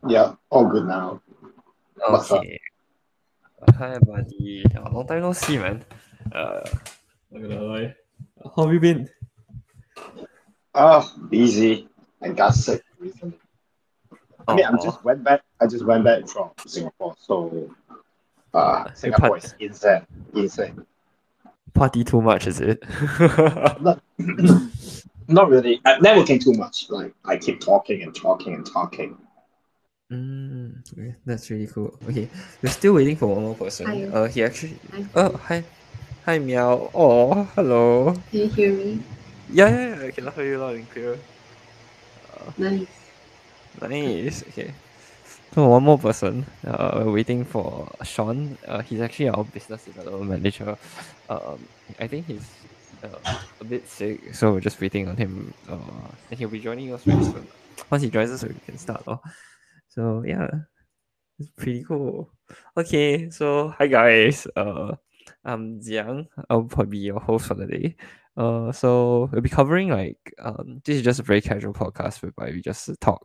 Yeah, all good now. What's up? Okay. Hi, buddy. Long time no see, man. Uh, not gonna lie. How have you been? Oh, busy. I got sick recently. I mean, I'm Oh, just went back. I just went back from Singapore, so you Singapore is insane, insane. party too much, is it? Not, not really. I'm networking too much. Like I keep talking and talking and talking. Okay, that's really cool. Okay, we're still waiting for one more person. Hi, He actually. hi, Oh, hi. hi, hi, meow. Oh, hello. Can you hear me? Yeah, I can hear you loud and clear. Uh, Nice. nice. Okay. So one more person. We're waiting for Sean. He's actually our business development manager. Um, I think he's a bit sick, so we're just waiting on him. And he'll be joining us very soon. Once he joins us, we can start. So yeah, it's pretty cool. Okay, so hi guys. I'm Jiang. I'll probably be your host for the day. So we'll be covering this is just a very casual podcast whereby we just talk.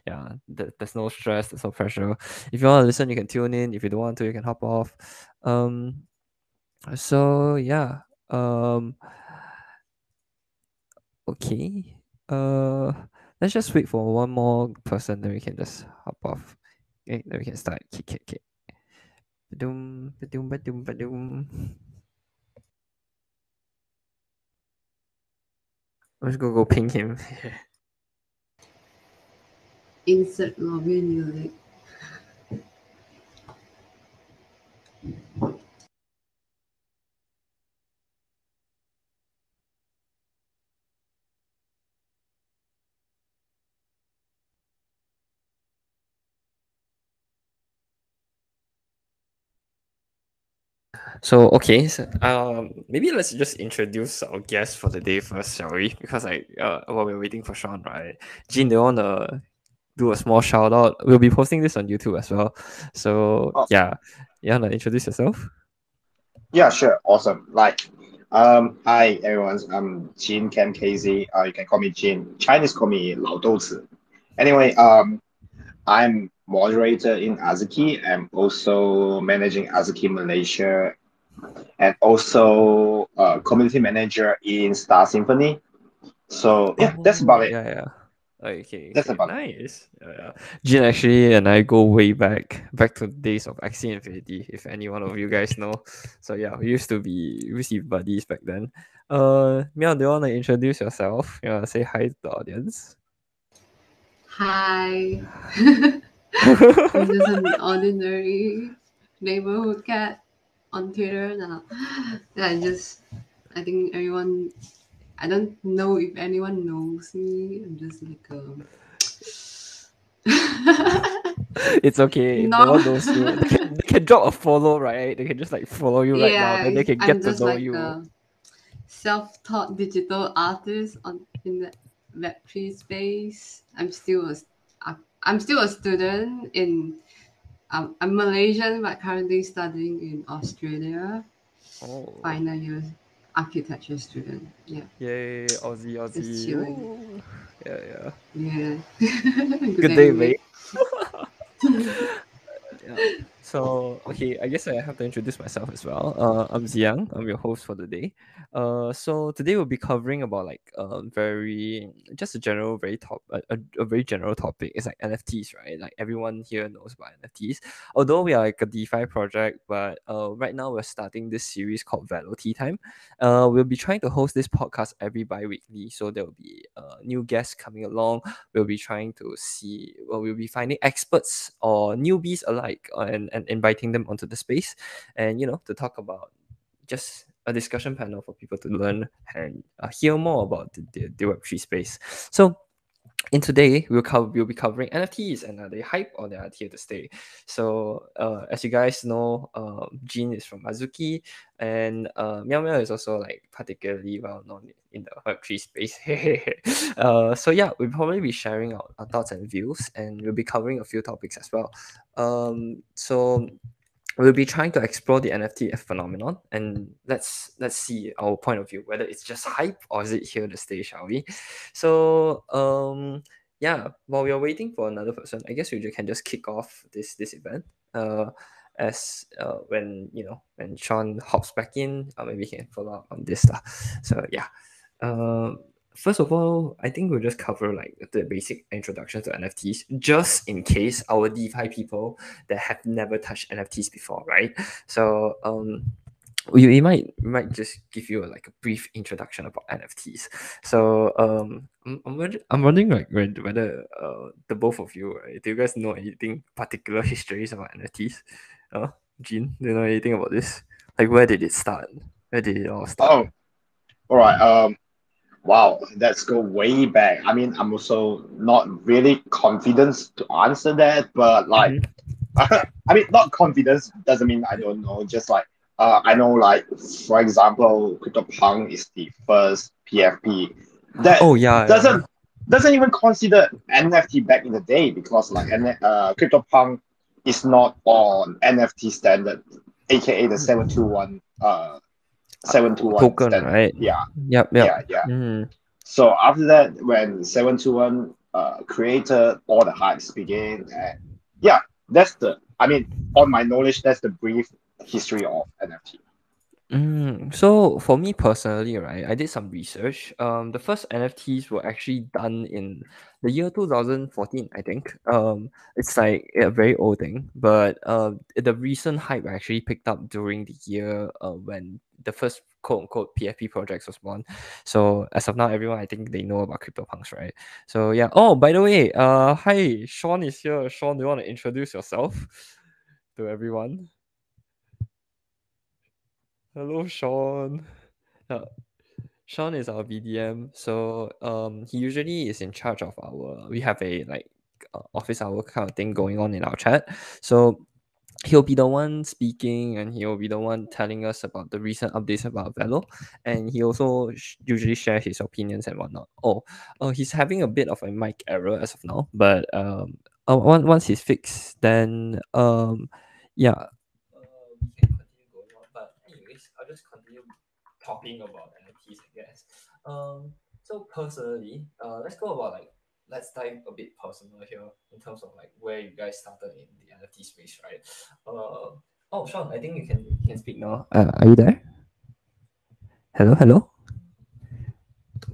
Yeah, there's no stress, there's no pressure. If you want to listen, you can tune in. If you don't want to, you can hop off. Um, so yeah. Okay. Uh, let's just wait for one more person, then we can just hop off. Okay, then we can start. Okay. Ba-dum, ba-dum, ba-dum, ba-dum. I'm just gonna go ping him. Insert lobby music. Maybe let's just introduce our guest for the day first, shall we? Because while we're waiting for Sean, right? Jean, do you wanna do a small shout out? We'll be posting this on YouTube as well. So Oh, yeah, you wanna introduce yourself? yeah, sure, awesome. Hi everyone. I'm Jin Ken KZ. You can call me Jin. Chinese call me 老豆子. Anyway, I'm moderator in Azuki. I'm also managing Azuki Malaysia and also community manager in Star Symphony. So yeah, that's Oh about it. yeah. Okay, That's about it. nice. Yeah. Jean actually and I go way back to the days of Axie Infinity, if any one of you guys know. So yeah, we used to be buddies back then. Meow, do you wanna introduce yourself? You wanna say hi to the audience? Hi. I'm just an ordinary neighborhood cat on Twitter now. Yeah, I think everyone, I don't know if anyone knows me. I'm just like It's okay if no no. one knows you. They can drop a follow, right? They can just like follow you right now, Yeah, then they can I'm get to just know like you. a self-taught digital artist in the Web3 space. I'm still a student in. I'm Malaysian, but currently studying in Australia. Oh, Final year architecture student. Yeah, yay, Aussie, just Aussie. chilling. Ooh. Yeah. Yeah. Good Good day, anyway. mate. Yeah. So okay, I guess I have to introduce myself as well. I'm Ziang. I'm your host for the day. So today we'll be covering about very just a general a very general topic. It's like NFTs, right? Like everyone here knows about NFTs. Although we are like a DeFi project, but right now we're starting this series called Velo Tea Time. We'll be trying to host this podcast every bi-weekly, so there will be new guests coming along. We'll be finding experts or newbies alike, and inviting them onto the space, and to talk about just a discussion panel for people to learn and hear more about the Web3 space. So in today we'll be covering NFTs, and are they hype or they are here to stay. So as you guys know, Jean is from Azuki, and Meow Meow is also like particularly well known in the Web3 space. So yeah, we'll probably be sharing our thoughts and views, and we'll be covering a few topics as well. So we'll be trying to explore the NFT phenomenon, and let's see our point of view, whether it's just hype or is it here to stay, shall we? So yeah, while we are waiting for another person, I guess we can just kick off this event. As when when Sean hops back in, maybe he can follow up on this stuff. So yeah, uh, first of all, I think we'll just cover like the basic introduction to NFTs, just in case our DeFi people that have never touched NFTs before, right? So we might just give you like a brief introduction about NFTs. So I'm wondering like whether the both of you, right, do you guys know anything particular histories about NFTs? Jean, do you know anything about this? Like where did it start? Where did it all start? Oh, all right. Wow, let's go way back. I mean, I'm also not really confident to answer that, but like, Mhm. I mean, not confidence doesn't mean I don't know. Just like, I know, like, for example, CryptoPunk is the first PFP that Oh yeah, yeah. doesn't even consider NFT back in the day because like, CryptoPunk is not on NFT standard, aka the 721 721 Token, standard. right? Yeah, Yep, yep. yeah. Mm. So after that, when 721 created, all the hypes began. And yeah, I mean, on my knowledge, that's the brief history of NFT. So for me personally, right, I did some research. The first NFTs were actually done in the year 2014, I think. It's like a very old thing, but the recent hype actually picked up during the year when the first quote unquote PFP projects was born. So as of now, everyone I think they know about CryptoPunks, right? So yeah. Oh, by the way, hi, Sean is here. Sean, do you want to introduce yourself to everyone? Hello, Sean. Uh, Sean is our BDM, so he usually is in charge of our. We have a like office hour kind of thing going on in our chat. So he'll be the one speaking, and he'll be the one telling us about the recent updates about Velo, and he also usually shares his opinions and whatnot. He's having a bit of a mic error as of now, but once he's fixed, then yeah, we can continue going on. But anyways, I'll just continue talking about NFTs, I guess. So personally, let's go about like let's dive a bit personal here in terms of like where you guys started in the NFT space, right? Sean, I think you can speak now. Are you there? Hello, hello,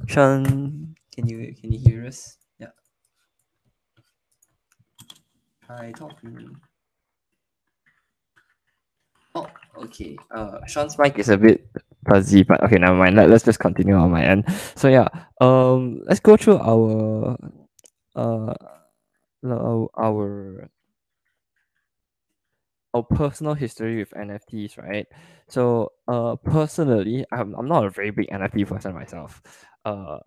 Sean. Can you hear us? Yeah. Hi, talk to me. Oh, okay. Sean's mic is a bit fuzzy, but okay, never mind. Let's just continue on my end. So yeah, let's go through uh our our our personal history with NFTs, right? So, personally, I'm not a very big NFT person myself. Uh,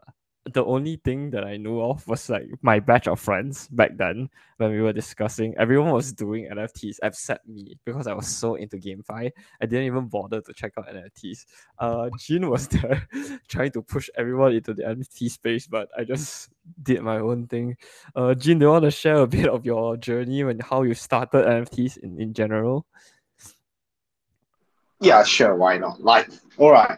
the only thing that I knew of was like my batch of friends back then when we were discussing. Everyone was doing NFTs except me because I was so into GameFi. I didn't even bother to check out NFTs. Jean was there trying to push everyone into the NFT space, but I just did my own thing. Jean, do you want to share a bit of your journey and how you started NFTs in general? Yeah, sure, why not? Like, all right.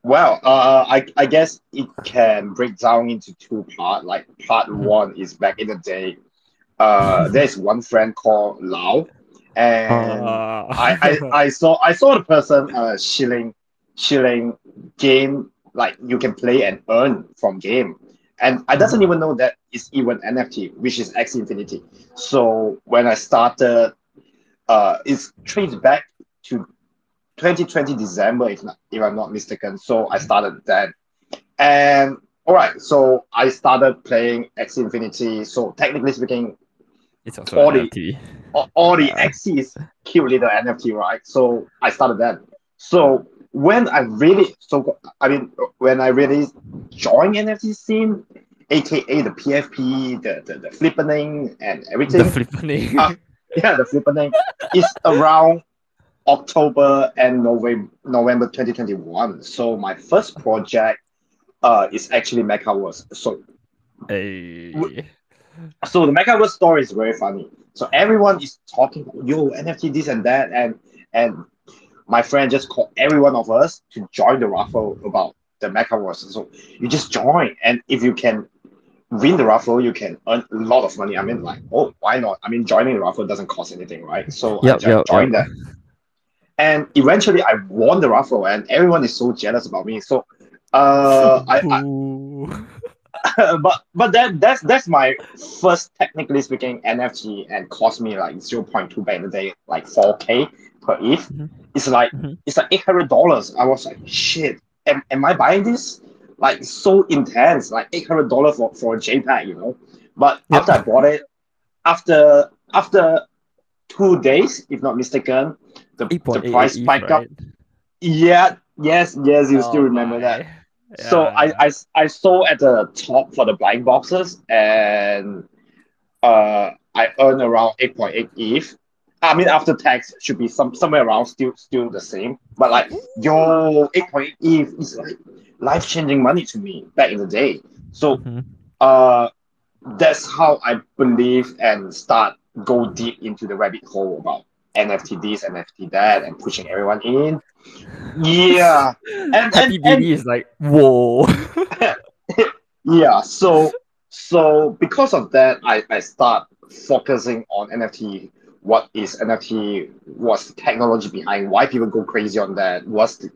Well, I guess it can break down into two parts. Like, part Mhm. one is back in the day. There's one friend called Lao, and Ah. I saw the person shilling game, like you can play and earn from game, and I doesn't even know that it's even NFT, which is X Infinity. So when I started, it's traced back to 2020 December, if I'm not mistaken. So I started then, and all right, so I started playing X Infinity. So technically speaking, It's also an all the NFT. all the Yeah. X's cute little NFT, right? So I started then. So when I really, so I mean, when I really joined NFT scene, aka the PFP, the flippening and The everything, uh, flippening. yeah, the flippening is around October and November 2021. So my first project is actually MechaWorks. Hey. So the MechaVerse story is very funny. So everyone is talking, yo, NFT this and that, and my friend just called every one of us to join the raffle about the MechaVerse. So you just join, and if you can win the raffle, you can earn a lot of money. I mean, like, oh, why not? I mean, joining the raffle doesn't cost anything, right? So I Yep, just yep, yep. joined that. And eventually I won the raffle, and everyone is so jealous about me. So I Ooh. but that's my first, technically speaking, NFT, and cost me like 0.2 back in the day, like 4K per ETH. Mhm, It's like mhm. it's like $800. I was like, shit, am I buying this? Like so intense, like $800 for a JPEG, you know. But Yep. after I bought it, after 2 days, if not mistaken, the 8.88 price ETH, spiked up. right? Yeah, yes, you still Oh remember that. my. So Yeah. I sold at the top for the blind boxes, and I earn around 8.8 ETH. I mean, after tax should be somewhere around, still the same. But like, Ooh. yo, 8.8 ETH is like life changing money to me back in the day. So Mhm. uh that's how I believe and start go deep into the rabbit hole about NFT this, NFT that, and pushing everyone in. Yeah, Happy and BD is like, whoa. yeah, so because of that, I start focusing on NFT. What is NFT? What's the technology behind? Why people go crazy on that? What's the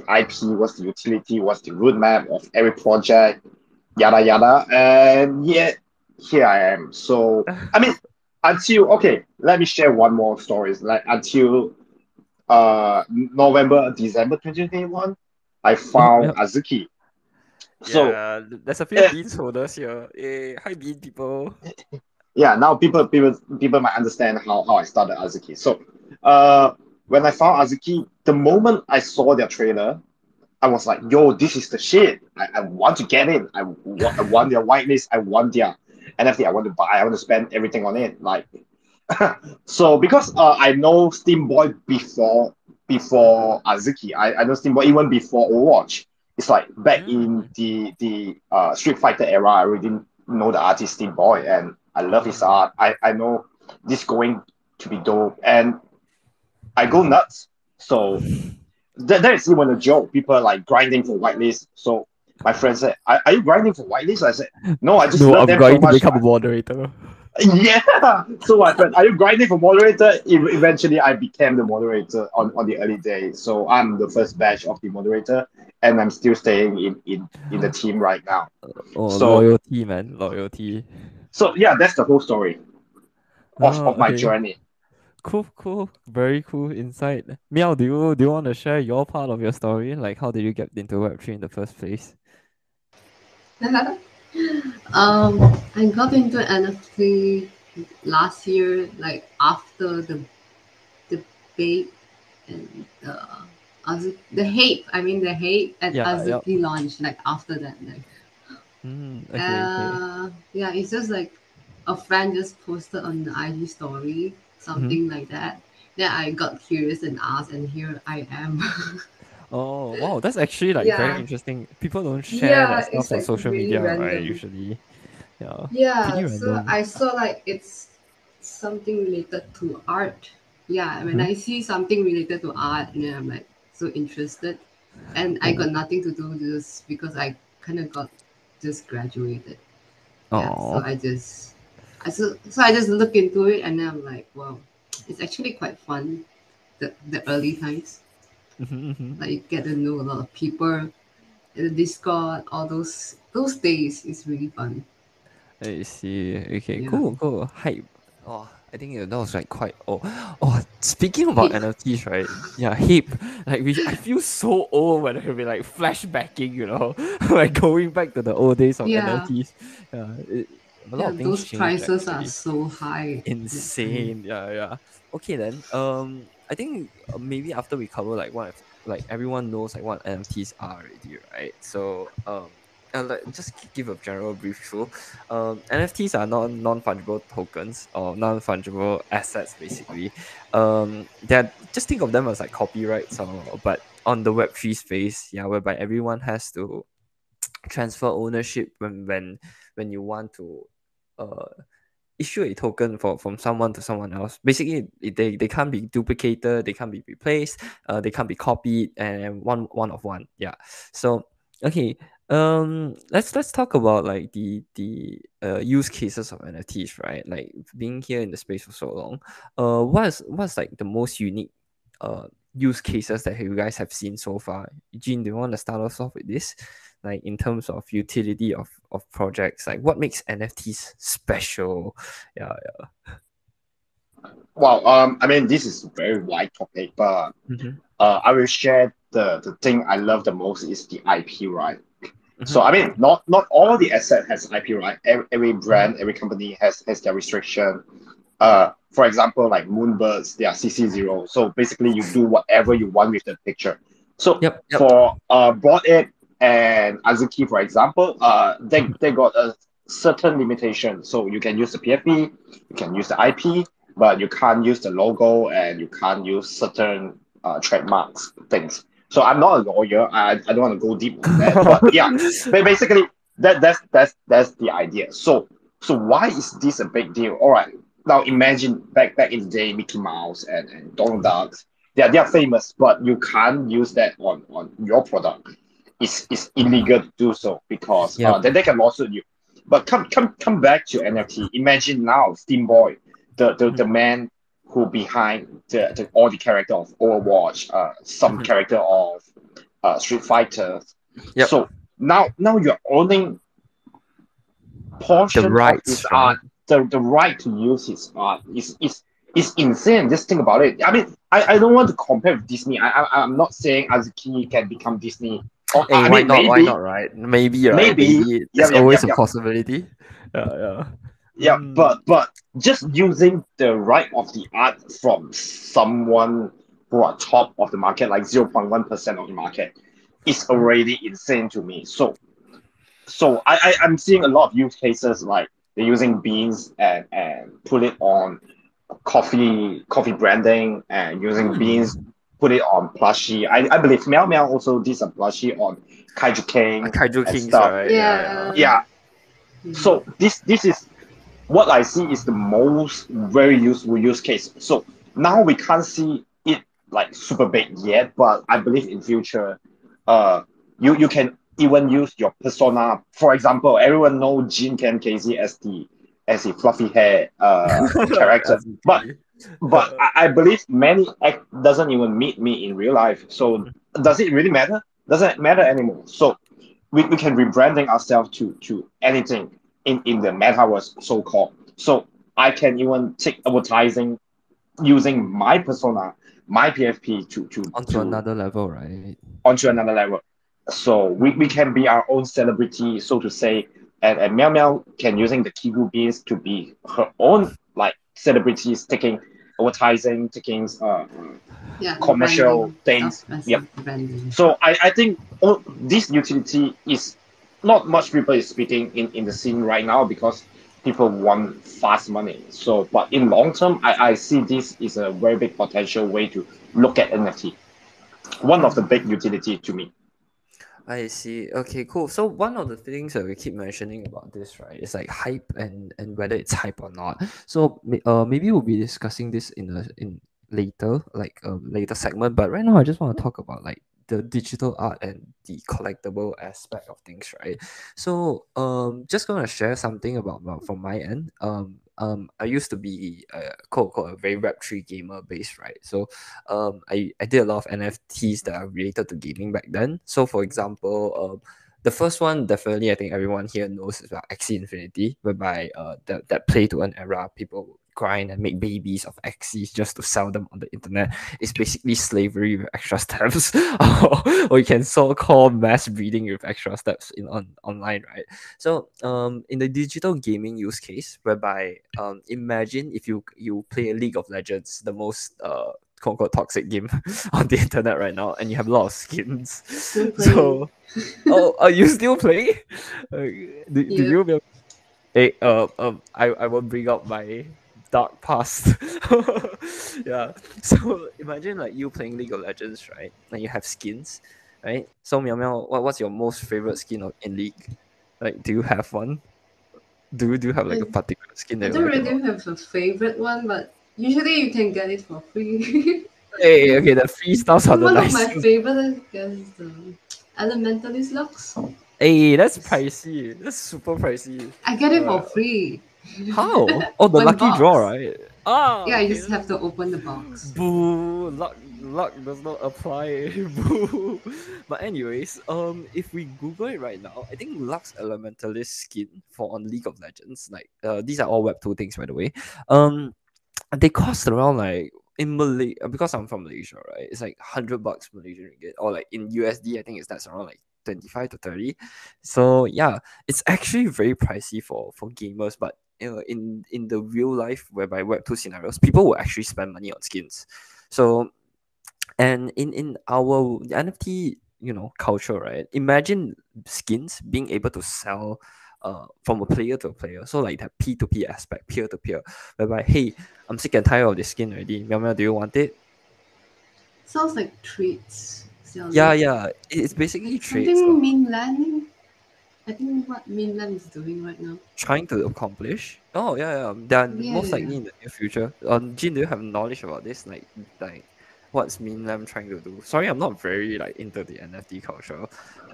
IP? What's the utility? What's the roadmap of every project? Yada yada. And yeah, here I am. So I mean, until okay, let me share one more story. Like until November, December 2021, I Yep, found yep. Azuki. So Yeah, there's a few eh, beans holders here. Hey, hi bean people. yeah, now people might understand how I started Azuki. So uh when I found Azuki, the moment I saw their trailer, I was like, yo, this is the shit. I want to get in. I want their whitelist. I want their NFT. I want to buy. I want to spend everything on it. Like, so because I know Steam Boy before Azuki. I know Steam Boy even before Overwatch. It's like back in Mm. the Street Fighter era. I already know the artist Steam Boy, and I love his Ah. art. I know this going to be dope, and I go nuts. So that is even a joke. People are like grinding for whitelist. So my friend said, are you grinding for whitelist? I said, no, I just No, love I'm them so going to much. become a moderator. Yeah. So my friend, are you grinding for moderator? Eventually, I became the moderator on the early days. So I'm the first batch of the moderator, and I'm still staying in the team right now. Oh, So loyalty, man. Loyalty. so yeah, that's the whole story Oh, of my okay. journey. Cool, cool. Very cool insight. Meow, do you want to share your part of your story? Like how did you get into Web3 in the first place? I got into NFT last year, like after the debate and the hate. I mean the hate at Yeah, yep. Azuki launch. Like after that, like Okay, okay. yeah, it's just like a friend just posted on the IG story Mm-hmm. something like that. Then I got curious and asked, and here I am. Oh, wow, that's actually like very Yeah, interesting. People don't share that yeah, stuff it's on like social really media, right? random. Usually. Yeah. Pretty Yeah, so random. I saw like it's something related to art. Yeah, when Mm-hmm. I see something related to art, and then I'm like so interested, and I got Oh. nothing to do with this because I kind of got just graduated. Yeah, so Oh. I just look into it, and then I'm like, wow, it's actually quite fun. The early times, Mm-hmm, mm-hmm. like you get to know a lot of people in the Discord, all those days is really fun. I see. Okay, Yeah, cool, cool. Hype. Oh, I think that was like quite. Oh, oh. Speaking about hip. NFTs, right? Yeah, hip. Like I feel so old when I be like flashbacking. Like going back to the old days of Yeah, NFTs. Yeah, a lot yeah, of things those changed prices are actually. so high that time. Insane. Yeah, yeah. Okay then. I think maybe after we cover like what like everyone knows like what NFTs are already, right? So like just give a general brief through. NFTs are non fungible tokens or non fungible assets basically. That just think of them as like copyrights or but on the Web3 space, yeah, whereby everyone has to transfer ownership when you want to uh issue a token from someone to someone else. Basically, they can't be duplicated, they can't be replaced, they can't be copied, and one of one. Yeah. So okay. Let's talk about like the use cases of NFTs, right? Like being here in the space for so long. What's like the most unique use cases that you guys have seen so far? Jean, do you want to start us off with this? Like in terms of utility of projects, like what makes NFTs special? Yeah, Well, I mean, this is a very wide topic, but yeah. I will share the thing I love the most is the IP, right? So Mm-hmm. I mean, not all the asset has IP, right? Every brand, every company has their restriction. For example, like Moonbirds, they are CC0. So basically, you do whatever you want with the picture. So Yep, yep. for Broad Ape and Azuki, for example, they got a certain limitation. So you can use the PFP, you can use the IP, but you can't use the logo and you can't use certain trademarks things. So I'm not a lawyer. I don't want to go deep on that. But yeah, basically that's the idea. So why is this a big deal? All right. Now imagine back in the day, Mickey Mouse and Donald Ducks. They are famous, but you can't use that on your product. It's illegal to do so because Yep. then they can lawsuit you. But come back to NFT. Imagine now Steam Boy, the man who behind the all the character of Overwatch, some character of Street Fighter. Yep. So now you're owning The portion of his rights, right? art, the right to use his art is insane. Just think about it. I mean, I don't want to compare with Disney. I'm not saying Azuki can become Disney. Or Hey, I why mean, not? Why not, right? Maybe, right? maybe, Maybe yeah, there's yeah, yeah, always a yeah, possibility. Yeah, yeah. yeah. But just using the right of the art from someone who are top of the market, like 0.1% of the market, is already insane to me. So I'm seeing a lot of use cases like they're using beans and put it on coffee branding and using beans put it on plushie. I believe Meow Meow also did some plushie on Kaiju King Kaiju and Kings, stuff. right? Yeah, yeah. Yeah. Yeah. Mhm. So this is what I see is the most very useful use case. So now we can't see it like super big yet, but I believe in future, you can even use your persona. For example, everyone know Jin Ken Casey as the fluffy hair character, As you but see. I believe many act doesn't even meet me in real life. So does it really matter? Doesn't matter anymore. So we can rebranding ourselves to anything in the metaverse so called. So I can even take advertising using my persona, my PFP Onto to another level, right? onto another level. So we can be our own celebrity, so to say, and Meow Meow can using the Kigu beans to be her own like celebrities taking advertising, taking Yeah, commercial branding, things. Yep. self branding. So I think this utility is not much people is speaking in the scene right now because people want fast money. So, but in long term, I see this is a very big potential way to look at NFT. One of the big utility to me. I see. Okay, cool. So one of the things that we keep mentioning about this, right, is like hype and whether it's hype or not. So maybe we'll be discussing this in later, like later segment. But right now, I just want to talk about like the digital art and the collectible aspect of things, right? So just gonna share something about from my end. I used to be quote unquote a very Web3 gamer base, right? So I did a lot of NFTs that are related to gaming back then. So for example, the first one definitely I think everyone here knows is about Axie Infinity, whereby that play to an era people grind and make babies of Axies just to sell them on the internet. It's basically slavery with extra steps, or you can so-called mass breeding with extra steps in online, right? So in the digital gaming use case, whereby imagine if you play a League of Legends, the most quote unquote toxic game on the internet right now, and you have a lot of skins. Still playing. So, oh, are you still playing? Do Yep. you? Hey, I won't bring up my dark past. Yeah. So imagine like you playing League of Legends, right? And you have skins, right? So Meow Meow, what's your most favorite skin in League? Like, do you have one? Do you have like a I, particular skin that I you don't like a lot? really have a favorite one, but usually you can get it for free. Hey, okay, the free stuffs are the One of my nicest. favorite, I guess, is the Elementalist Lux. Hey, that's pricey. That's super pricey. I get it for free. How? Oh, the One lucky draw, box. right? Ah, Yeah, you okay. just have to open the box. Boo! Luck does not apply. Boo! But anyways, if we Google it right now, I think Lux Elementalist skin for on League of Legends, like these are all Web 2 things by the way. They cost around like in Malay because I'm from Malaysia, right? It's like $100 Malaysian ringgit, or like in USD, I think that's around like 25 to 30. So yeah, it's actually very pricey for gamers, but in the real life whereby Web 2 scenarios, people will actually spend money on skins. So and in our NFT, culture, right? Imagine skins being able to sell from a player to a player. So like that P2P aspect, peer to peer, whereby hey, I'm sick and tired of this skin already. Meow meow, do you want it? Sounds like treats Yeah, selling. yeah. It's basically Like trades something mainland. I think what mainland is doing right now. trying to accomplish. Oh yeah, yeah. They're most Yeah. likely in the near future. Jin, do you have knowledge about this? Like what's Minlam trying to do? Sorry, I'm not very like into the NFT culture.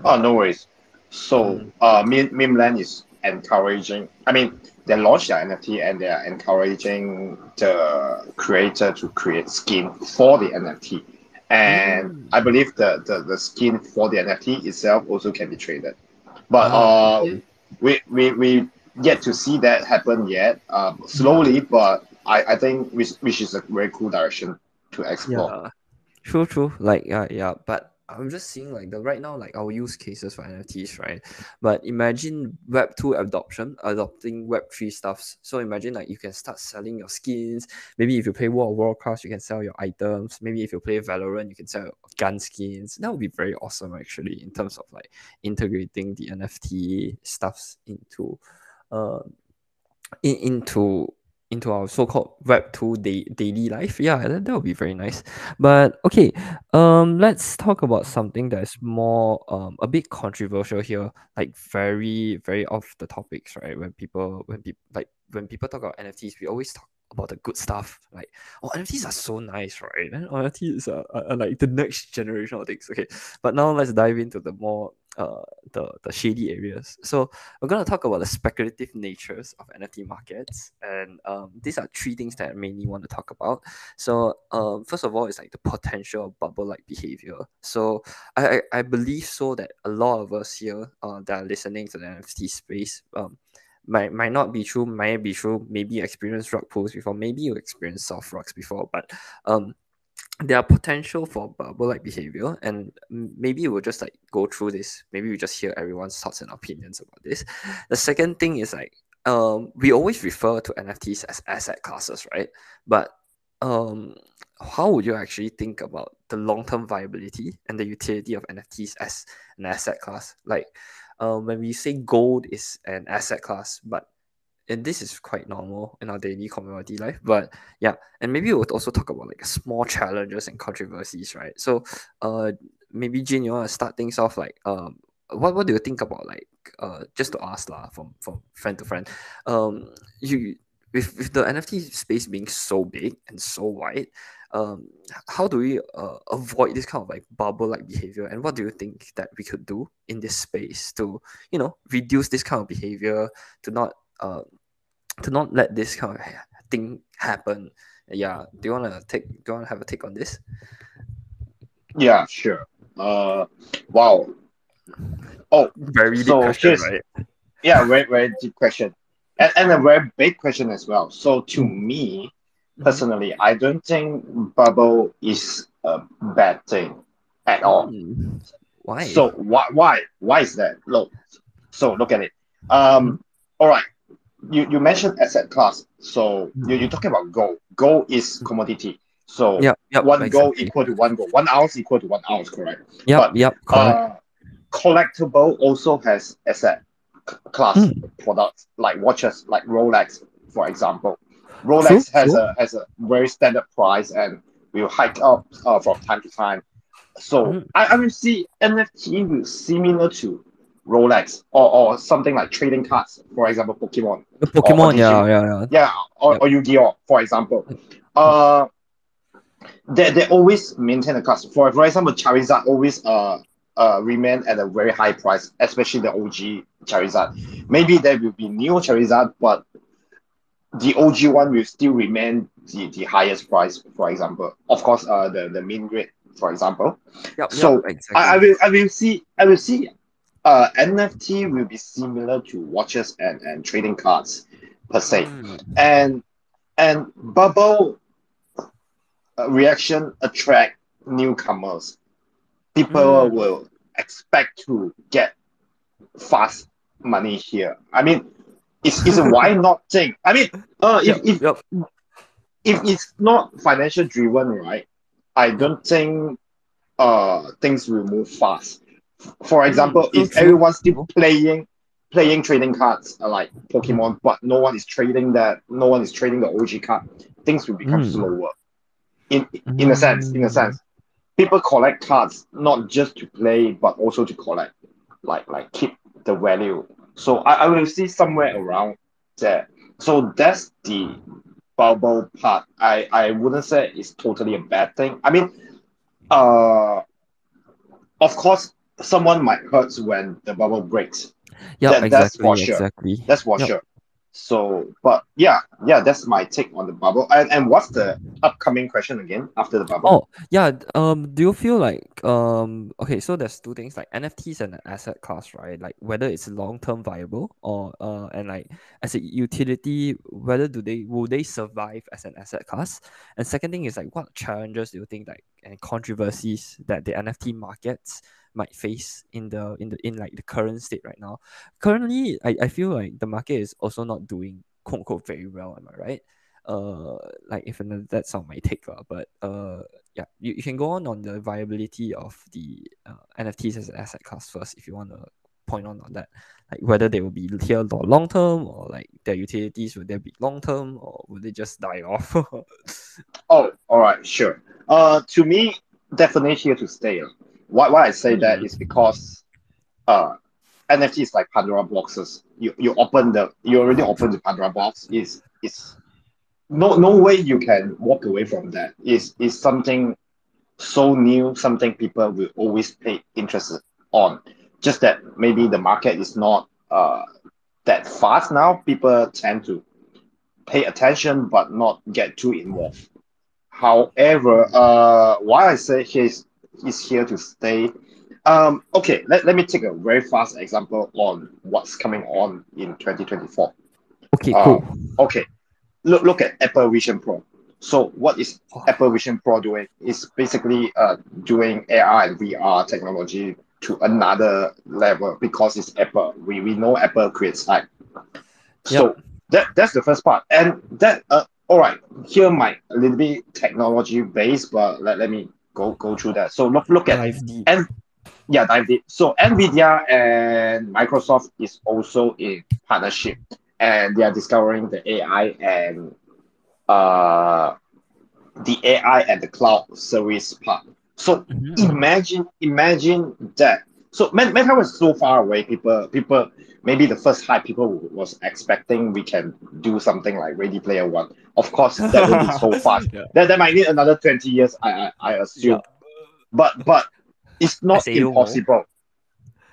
Oh, no worries. So, Mm. Mimland is encouraging. I mean, they launched their NFT and they are encouraging the creator to create skin for the NFT. And Mm. I believe the skin for the NFT itself also can be traded. But Ah, okay. Yep. we yet to see that happen yet. Slowly, but I think which is a very cool direction to explore. Yeah. True, true. Like, yeah. But I'm just seeing like the right now, like our use cases for NFTs, right? But imagine Web 2 adopting Web 3 stuffs. So imagine like you can start selling your skins. Maybe if you play World of Warcraft, you can sell your items. Maybe if you play Valorant, you can sell your gun skins. That would be very awesome actually in terms of like integrating the NFT stuffs uh into our so-called Web 2 daily life. Yeah, that would be very nice. But okay, let's talk about something that's more a bit controversial here, like very very off the topics, right? When people talk about NFTs, we always talk about the good stuff, like oh, NFTs are so nice, right? And NFTs are like the next generation of things. Okay, but now let's dive into the more the shady areas. So we're going to talk about the speculative natures of NFT markets, and these are three things that I mainly want to talk about. So first of all, it's like the potential of bubble-like behavior. So I believe so that a lot of us here that are listening to the NFT space might not be true, might be true. Maybe you experienced rug pulls before, maybe you experienced soft rugs before, but um there are potential for bubble-like behavior, and maybe we'll just like go through this. Maybe we just hear everyone's thoughts and opinions about this. The second thing is like we always refer to NFTs as asset classes, right? But um how would you actually think about the long-term viability and the utility of NFTs as an asset class? Like when we say gold is an asset class, but and this is quite normal in our daily community life, but yeah, and maybe we'll also talk about like small challenges and controversies, right? So uh maybe Jin, you want to start things off, like what do you think about, like just to ask lah, from friend to friend, you with the NFT space being so big and so wide, how do we avoid this kind of like bubble like behavior, and what do you think that we could do in this space to reduce this kind of behavior, to not uh let this kind of thing happen? Yeah, do you want to have a take on this? Yeah, sure. Wow. Oh, Very deep so question, here's right? yeah, very very deep question, and a very big question as well. So to Mm. me Mhm. personally, I don't think bubble is a bad thing at all. Mm. Why? So why is that? Look, so look at it. Mhm. All right. You mentioned asset class. So you're Mhm. talking about gold. Gold is commodity. So Yep, one gold exactly. equal to one gold. 1 ounce equal to 1 ounce, correct? But Yep, correct. collectible also has asset class Mm. products like watches, like Rolex, for example. True, Rolex has true. a very standard price and will hike up from time to time. So Mm. I will see NFT will similar to Rolex or something like trading cards, for example, Pokemon The or Pokemon, yeah, Digimon. yeah, yeah. Yeah, Yep. or Yu-Gi-Oh, for example. Mm. They always maintain a class. For example, Charizard always remain at a very high price, especially the OG Charizard. Maybe there will be new Charizard, but the OG one will still remain the highest price, for example. Of course, the main grade, for example. Yep, So exactly. I will see NFT will be similar to watches and trading cards per se. And bubble reaction attract newcomers. People will expect to get fast money here. I mean, it's a why not thing. I mean, if it's not financial driven, right? I don't think things will move fast. For example, if everyone's still playing trading cards like Pokemon, but no one is trading that, no one is trading the OG card, things will become slower. In a sense, people collect cards not just to play, but also to collect, like keep the value. So I will see somewhere around there. So that's the bubble part. I wouldn't say it's totally a bad thing. I mean, of course, someone might hurt when the bubble breaks. That's for sure. That's for sure. So, but yeah, that's my take on the bubble. And what's the upcoming question again after the bubble? Oh, yeah. Do you feel like okay, so there's two things like NFTs and an asset class, right? Like whether it's long term viable or and like as a utility, whether will they survive as an asset class? And second thing is like what challenges do you think like and controversies that the NFT markets might face in like the current state right now? Currently, I feel like the market is also not doing quote unquote very well, am I right? Like if that's not my take, but yeah, you can go on the viability of the NFTs as an asset class first if you want to point on that, like whether they will be here long term or like their utilities will they be long term or will they just die off? Oh, all right, sure. To me, definitely here to stay. Why I say that is because NFT is like Pandora boxes. You already open the Pandora box. Is no way you can walk away from that. Is something so new, something people will always pay interest on. Just that maybe the market is not that fast now. People tend to pay attention but not get too involved. However, why I say he's here to stay. Okay, let me take a very fast example on what's coming on in 2024. Okay, cool. Okay, look at Apple Vision Pro. So what is Apple Vision Pro doing? It's basically doing AR and VR technology to another level because it's Apple. We know Apple creates hype. So that's the first part. And that all right, here might a little bit technology based, but let me go through that. So look at dive deep. So Nvidia and Microsoft is also in partnership and they are discovering the AI and the cloud service part. So imagine that. So Meta was so far away. People maybe the first hype people was expecting we can do something like Ready Player One. Of course, that would be so fast. That might need another 20 years, I assume. But it's not SAO impossible.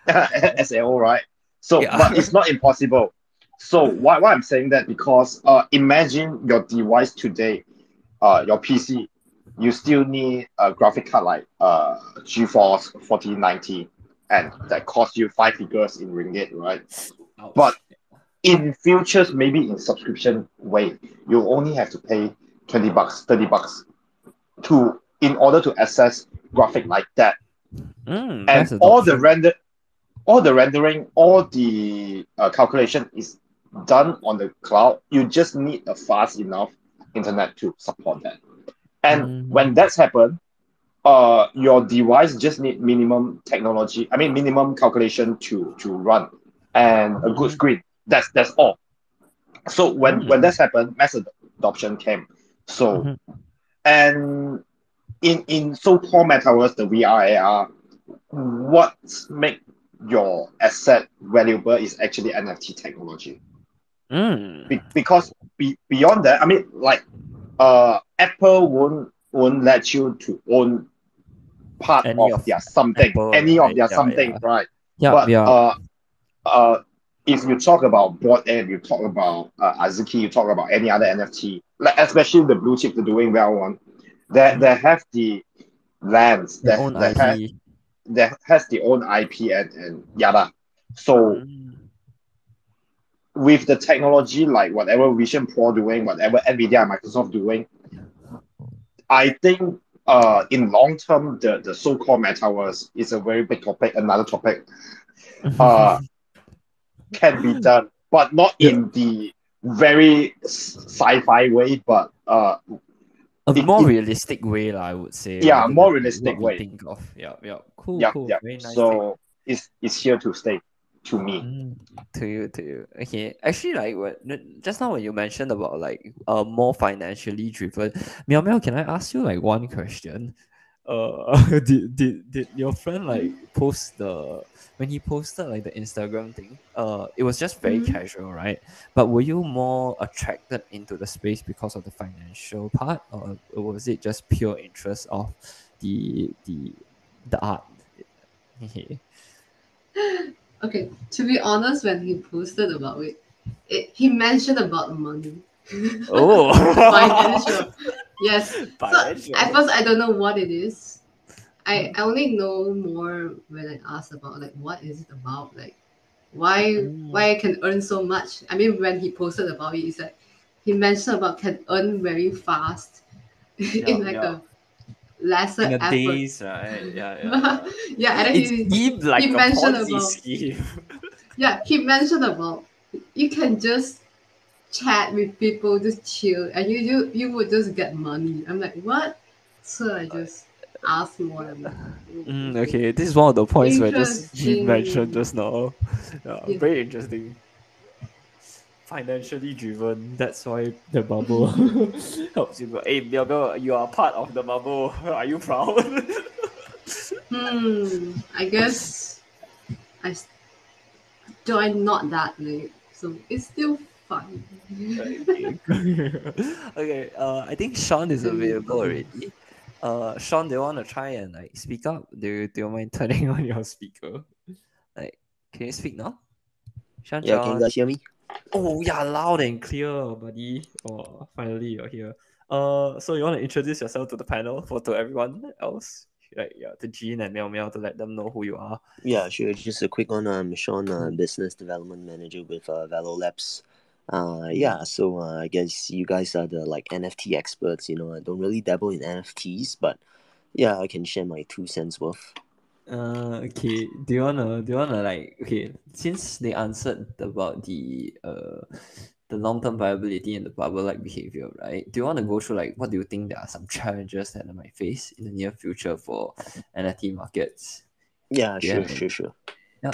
SAO, right? So but it's not impossible. So why I'm saying that because imagine your device today, your PC, you still need a graphic card like GeForce 4090 and that costs you 5 figures in ringgit, right? Ouch. But in futures, maybe in subscription way, you only have to pay 20 bucks, 30 bucks in order to access graphic like that. And all the rendering, all the calculation is done on the cloud. You just need a fast enough internet to support that. And when that's happened, your device just need minimum technology. I mean, minimum calculation to run, and a good screen. That's all. So when that's happened, mass adoption came. So and in so-called metaverse, the VR AR, what make your asset valuable is actually NFT technology. Because beyond that, I mean, like Apple won't let you to own part Any of of their something, Apple, any of right? their Yeah, something, yeah. right? Yeah, But yeah. if you talk about Bored Ape, you talk about Azuki, you talk about any other NFT, like especially the blue chip, the doing well one, that have the lands, Their own IP. that has the own IP and yada. So Mm. with the technology, like whatever Vision Pro doing, whatever Nvidia and Microsoft doing, I think in long term the so-called metaverse is a very big topic, another topic. Uh can be done, but not Yeah, in the very sci-fi way, but a it, more it realistic way, lah, I would say, yeah, rather than more like what realistic we way. think of. Yeah, yeah. Cool, Yep, cool. yep. Very nice take. So it's here to stay to me. To you, to you. Okay, actually, like just now when you mentioned about like more financially driven, Meow Meow, can I ask you like one question? Did your friend like post the when he posted like the Instagram thing? It was just very Mhm. casual, right? But were you more attracted into the space because of the financial part, or was it just pure interest of the art? Okay, to be honest, when he posted about it, he mentioned about money. Oh, Financial. Yes. So at financial. first I don't know what it is. I only know more when I ask about like what is it about, like why Mm. I can earn so much. I mean, when he posted about it, it's like he mentioned about can earn very fast Yeah, in like yeah. a In lesser a effort. days, right? Yeah, yeah, yeah. Yeah, and then It he seemed he like a mentioned Ponzi about, scheme. yeah, he mentioned about you can just chat with people, just chill, and you would just get money. I'm like, what? So I just asked more. I'm like, oh, okay, Okay, this is one of the points where just he mentioned interesting. just now. Yeah, Yeah. very interesting. Financially driven. That's why the bubble helps you go. Hey, Bill, you are part of the bubble. Are you proud? I guess I joined not that late, so it's still fun. Okay. Okay. I think Sean is Doing available bubbles. already. Sean, do you want to try and like speak up? Do you mind turning on your speaker? Like, can you speak now? Sean, Yeah, can you Sean. guys hear me? Oh yeah, loud and clear, buddy. Oh, finally you're here. So you want to introduce yourself to the panel for to everyone else? Like yeah, to Jean and Meow Meow to let them know who you are. Yeah, sure. Just a quick one. I'm Sean, Business Development Manager with Velo Labs. Yeah, so I guess you guys are the like NFT experts. I don't really dabble in NFTs, but yeah, I can share my 2 cents worth. Okay. Do you wanna like okay, since they answered about the long term viability and the bubble like behavior, right? Do you wanna go through like what do you think there are some challenges that I might face in the near future for NFT markets? Yeah, Do you sure, have sure, any? sure. Yeah.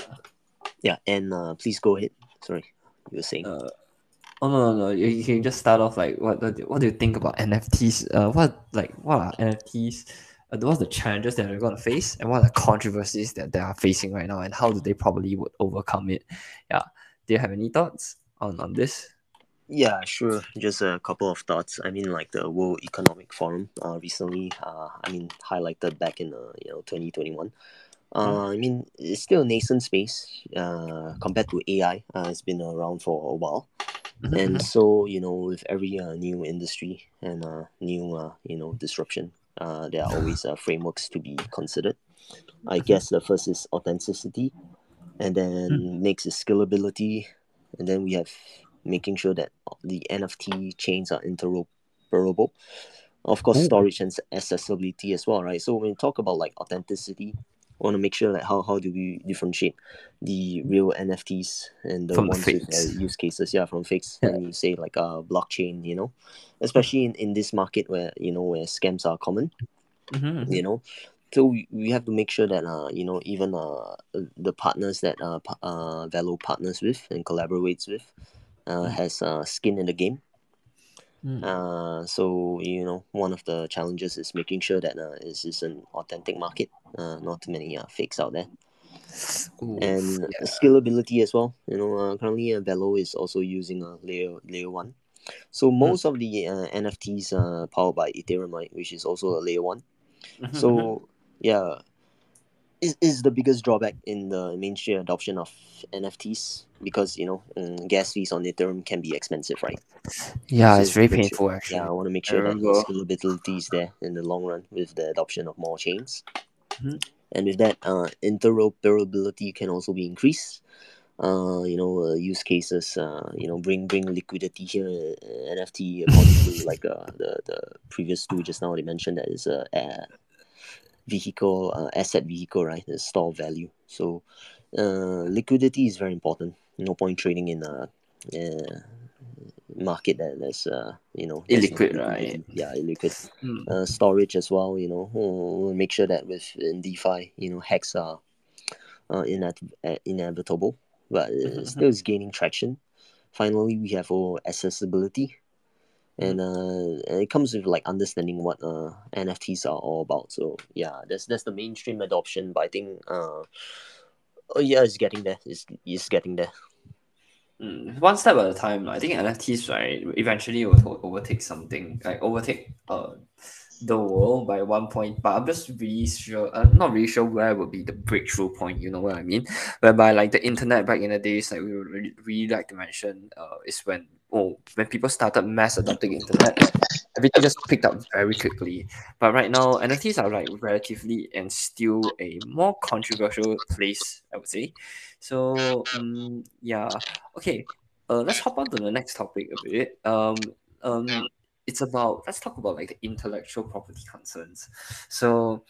Yeah, and please go ahead. Sorry, you were saying. Oh no, no, no. You can just start off like what do you think about NFTs? What are NFTs? What's the challenges that they're gonna face, and what are the controversies that they are facing right now, and how do they probably would overcome it? Yeah. Do you have any thoughts on this? Yeah, sure. Just a couple of thoughts. I mean, like the World Economic Forum recently, highlighted back in 2021. I mean, it's still a nascent space compared to AI. It's been around for a while, and Mm-hmm. so with every new industry and new disruption, there are always frameworks to be considered. I guess the first is authenticity, and then next is scalability, and then we have making sure that the NFT chains are interoperable. Of course, Oh, storage and accessibility as well, right? So when we talk about like authenticity, we want to make sure like how do we differentiate the real NFTs and the from the ones with fakes. use cases, yeah, from fakes. Yeah. And you say like blockchain, especially in this market where where scams are common, Mm-hmm. you know so we have to make sure that even the partners that Velo partners with and collaborates with has skin in the game. So one of the challenges is making sure that this is an authentic market, not too many fakes out there, Oof, and yeah. scalability as well. Currently Velo is also using a layer one, so Mm. most of the NFTs powered by Ethereum, right, which is also a layer one. Mm-hmm. So yeah, is the biggest drawback in the mainstream adoption of NFTs, because gas fees on Ethereum can be expensive, right? Yeah, So it's very make sure, painful yeah, actually. I want to make I sure that remember. scalability is there in the long run with the adoption of more chains. Mhm. And with that, interoperability can also be increased. Use cases, bring liquidity here. NFT, according to like the previous two just now, they mentioned that is a vehicle, asset vehicle, right? The store of value. So liquidity is very important. No point trading in a market that's there's no Illiquid, right? liquidity. Yeah, illiquid. Mm. Storage as well. We'll make sure that in DeFi, hacks are inevitable, but still is gaining traction. Finally, we have accessibility, and it comes with like understanding what NFTs are all about. So yeah, that's the mainstream adoption. But I think oh yeah, it's getting there. It's getting there. One step at a time. I think NFTs, right, eventually will overtake something, like overtake the world by one point. But I'm just really sure, I'm not really sure where would be the breakthrough point. You know what I mean? Whereby like the internet back in the days, like we would really like to mention, is when people started mass adopting internet, everything just picked up very quickly. But right now, NFTs are like relatively and still a more controversial place, I would say. So yeah, okay. Let's hop on to the next topic a bit. It's about, let's talk about like the intellectual property concerns. So,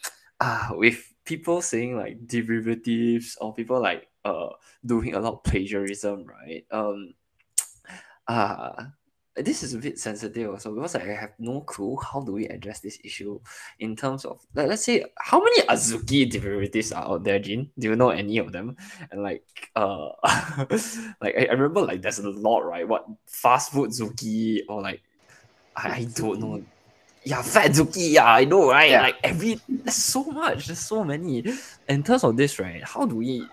with people saying like derivatives or people like doing a lot of plagiarism, right? uh this is a bit sensitive also because I have no clue how do we address this issue in terms of, like, let's say, how many Azuki derivatives are out there, Jin? Do you know any of them? And like like I remember like there's a lot, right? What, fast food Zuki, or like I don't know. Yeah, fat Zuki, yeah, I know, right? Yeah. Like there's so much, there's so many. In terms of this, right, how do we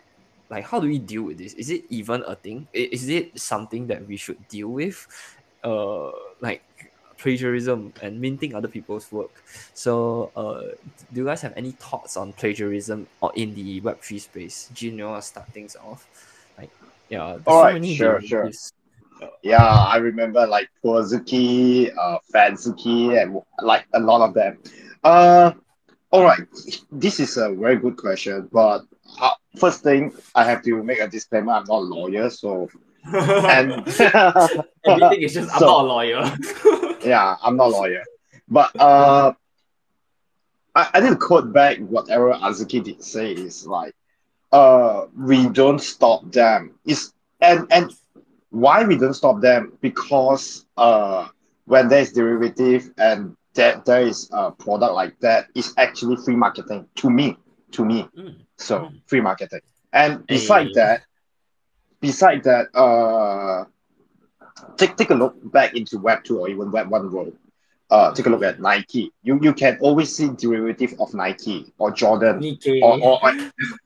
deal with this? Is it even a thing? Is it something that we should deal with? Like plagiarism and minting other people's work. So do you guys have any thoughts on plagiarism or in the Web3 space? Jin, you want to start things off? Like, yeah, there's All so right. many Sure. derivatives. Yeah, I remember like Poazuki, Fanzuki, and like a lot of them. Uh, all right. This is a very good question, but first thing I have to make a disclaimer: I'm not a lawyer, so and Everything is just, I'm not so a lawyer. yeah, I'm not a lawyer, but I need to quote back whatever Azuki did say is like we don't stop them. Is and why we don't stop them? Because when there's derivative and that there is a product like that, it's actually free marketing to me. Mm, So mm. free marketing. And beside Hey. that, beside that, take a look back into Web 2 or even Web 1 world. Take a look at Nike. You can always see derivative of Nike or Jordan or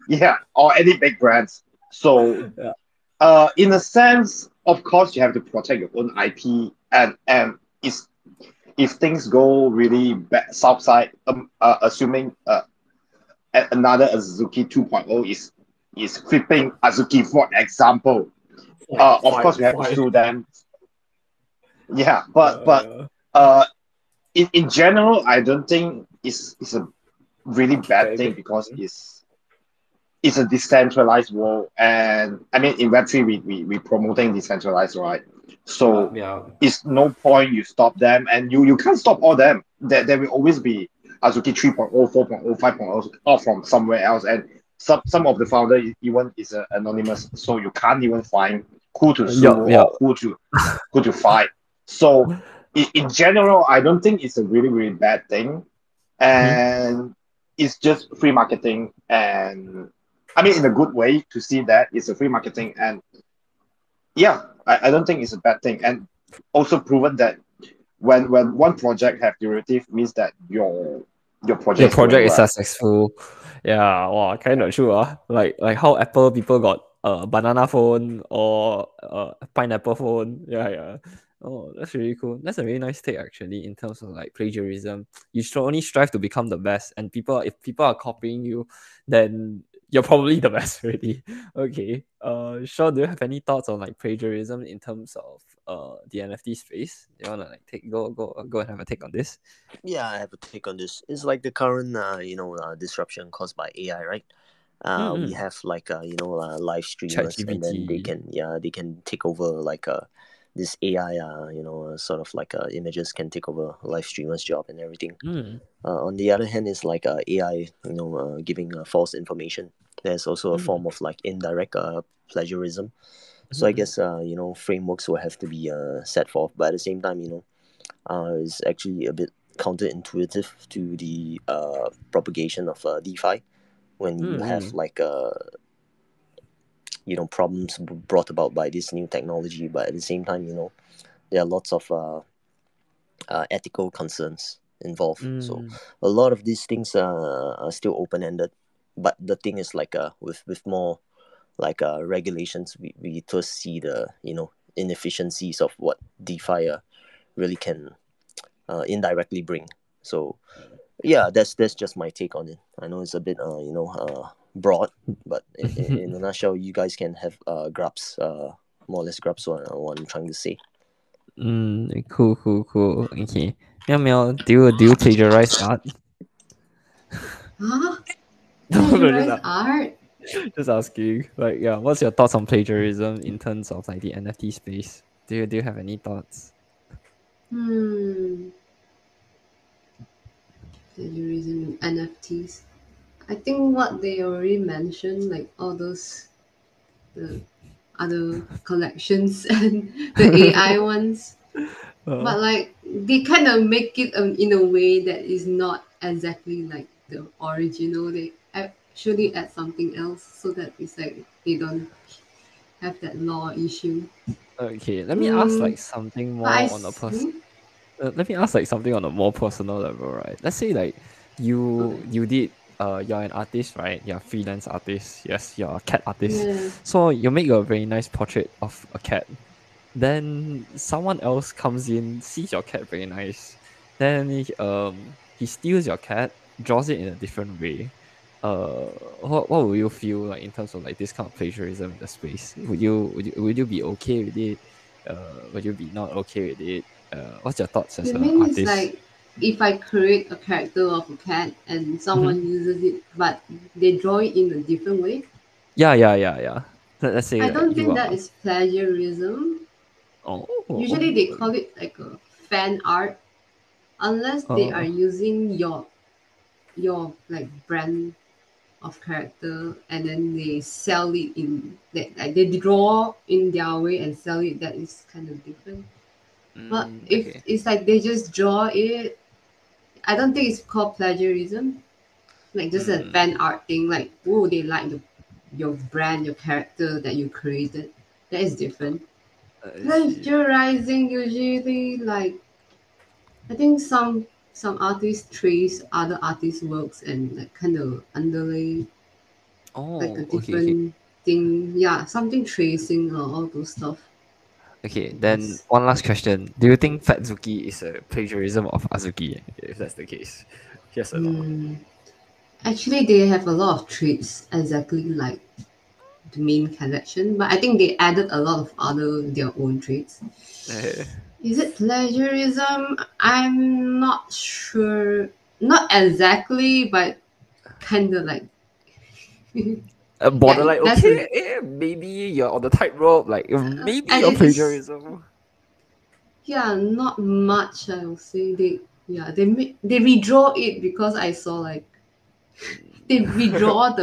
yeah, or any big brands. So Yeah. in a sense, of course, you have to protect your own IP, and it's, if things go really bad, south side, assuming another Azuki 2.0 is flipping Azuki, for example, of course, we have to Fight. sue them. Yeah, but Uh, uh, in general, I don't think it's a really bad very thing big. because it's a decentralized world, and I mean in Web3 we promoting decentralized, right? Yeah, So yeah. it's no point you stop them, and you can't stop all them. There will always be Azuki 3.0, 4.0, 5.0 or from somewhere else, and some of the founder even is anonymous, so you can't even find who to sue Yup, yup. or who to fight. So in general, I don't think it's a really bad thing, Mhm. and it's just free marketing. And I mean in a good way to see that it's a free marketing, and yeah, I don't think it's a bad thing, and also proven that when one project have derivative means that your Your project is doing project is well. successful. Yeah, wow, kind of true. Like how Apple people got a banana phone or a pineapple phone. Yeah, yeah. Oh, that's really cool. That's a really nice take actually in terms of like plagiarism. You should only strive to become the best, and if people are copying you, then you're probably the best already. Okay. Sean, do you have any thoughts on like plagiarism in terms of the NFT space? Do you wanna like go and have a take on this? Yeah, I have a take on this. It's like the current, disruption caused by AI, right? We Mm-hmm. have like live streamers, and then ChatGPT. they can take over like this AI, sort of like images can take over live streamers' job and everything. Mm. On the other hand, is like AI, giving false information. There's also a Mm. form of like indirect plagiarism. So I Mm. guess frameworks will have to be set forth, but at the same time, is actually a bit counterintuitive to the propagation of DeFi when you have Mm. like problems brought about by this new technology, but at the same time, there are lots of ethical concerns involved. So Mm. a lot of these things are still open ended, but the thing is like with more like regulations, we first see the inefficiencies of what DeFi really can indirectly bring. So yeah, that's just my take on it. I know it's a bit broad, but in a nutshell, you guys can have grabs more or less grabs what I'm trying to say. Cool, cool, cool. Okay. Meow meow, do you plagiarize art? Huh? No, no, Plagiarize art? just asking. Like, yeah, what's your thoughts on plagiarism in terms of like the NFT space? Do you have any thoughts? Hmm. Plagiarism and NFTs. I think what they already mentioned, like all those the other collections and the AI ones, Uh, but like they kind of make it in a way that is not exactly like the original. They actually add something else so that it's like they don't have that law issue. okay, let me ask Mm, like something but I more on a hmm? let me ask like something on a more personal level, right? Let's say like you Okay. you did you're an artist, right? You're a freelance artist. Yes, you're a cat artist. Yeah. So you make a very nice portrait of a cat. Then someone else comes in, sees your cat very nice. Then he steals your cat, draws it in a different way. What will you feel like in terms of like this kind of plagiarism in the space? Would you be okay with it? Would you be not okay with it? What's your thoughts as You an mean it's artist? like if I create a character of a cat and Mm-hmm. someone uses it, but they draw it in a different way? Yeah, yeah, yeah, yeah. Let's say I like don't you think that are. is plagiarism. Oh, Usually they oh, call it like a fan art, unless they are oh. using your like brand of character and then they sell it in that like they draw in their way and sell it. That is kind of different. But if Okay. it's like they just draw it, I don't think it's called plagiarism. Like just a Mm, fan art thing. Like oh, they like your brand, your character that you created. That is different. I see. Plagiarizing usually like I think some artists trace other artists' works and like kind of underlay like a Oh, okay, okay. different thing. Yeah, something tracing or all those stuff. Okay, I then guess. one last question. Do you think Fatsuki is a plagiarism of Azuki? If that's the case. Yes or no? Hmm. Actually, they have a lot of traits exactly like the main collection, but I think they added a lot of other their own traits. Eh, Is it plagiarism? I'm not sure. Not exactly, but kind of like yeah. borderline That's a okay, maybe you're on the tightrope, like maybe and you're it's plagiarism. yeah, not much. I would say they redraw it because I saw like they redraw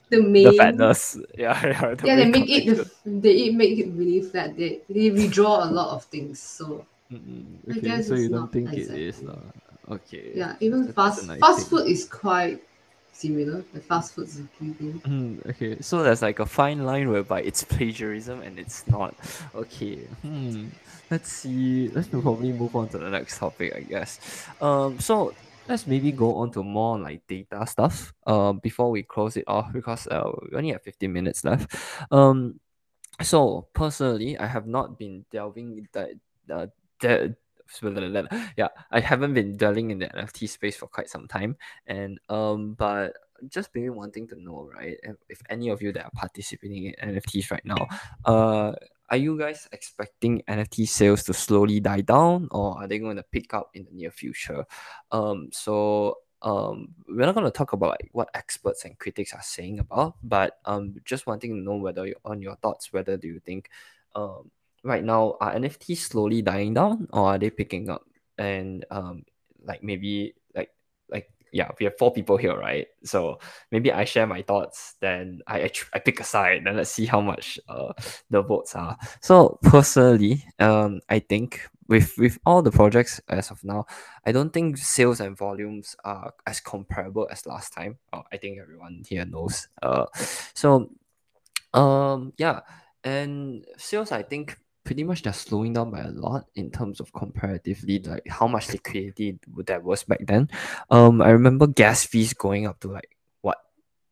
the The main. fatness. Yeah, yeah, the Yeah, they main make it collection. make it really flat. They redraw a lot of things, so I Okay, guess so you it's don't not think it is exactly. okay. Yeah, even That's a nice fast thing. food is quite similar. The fast food Zuki thing. Okay, so there's like a fine line whereby it's plagiarism and it's not. Okay, let's see. Let's probably move on to the next topic, I guess. So let's maybe go on to more like data stuff. Before we close it off because we only have 15 minutes left. Um, So personally, I have not been delving the yeah, I haven't been dwelling in the NFT space for quite some time, and but just maybe wanting to know, right, if any of you that are participating in NFTs right now, are you guys expecting NFT sales to slowly die down, or are they going to pick up in the near future? So we're not going to talk about like what experts and critics are saying about, but just wanting to know whether on your thoughts, whether do you think um right now are NFTs slowly dying down, or are they picking up? And like maybe like yeah, we have four people here, right? So maybe I share my thoughts, then I pick a side, then let's see how much the votes are. So personally, I think with all the projects as of now, I don't think sales and volumes are as comparable as last time. I think everyone here knows. So yeah, and sales, I think pretty much they're slowing down by a lot in terms of comparatively like how much liquidity there was back then. I remember gas fees going up to like what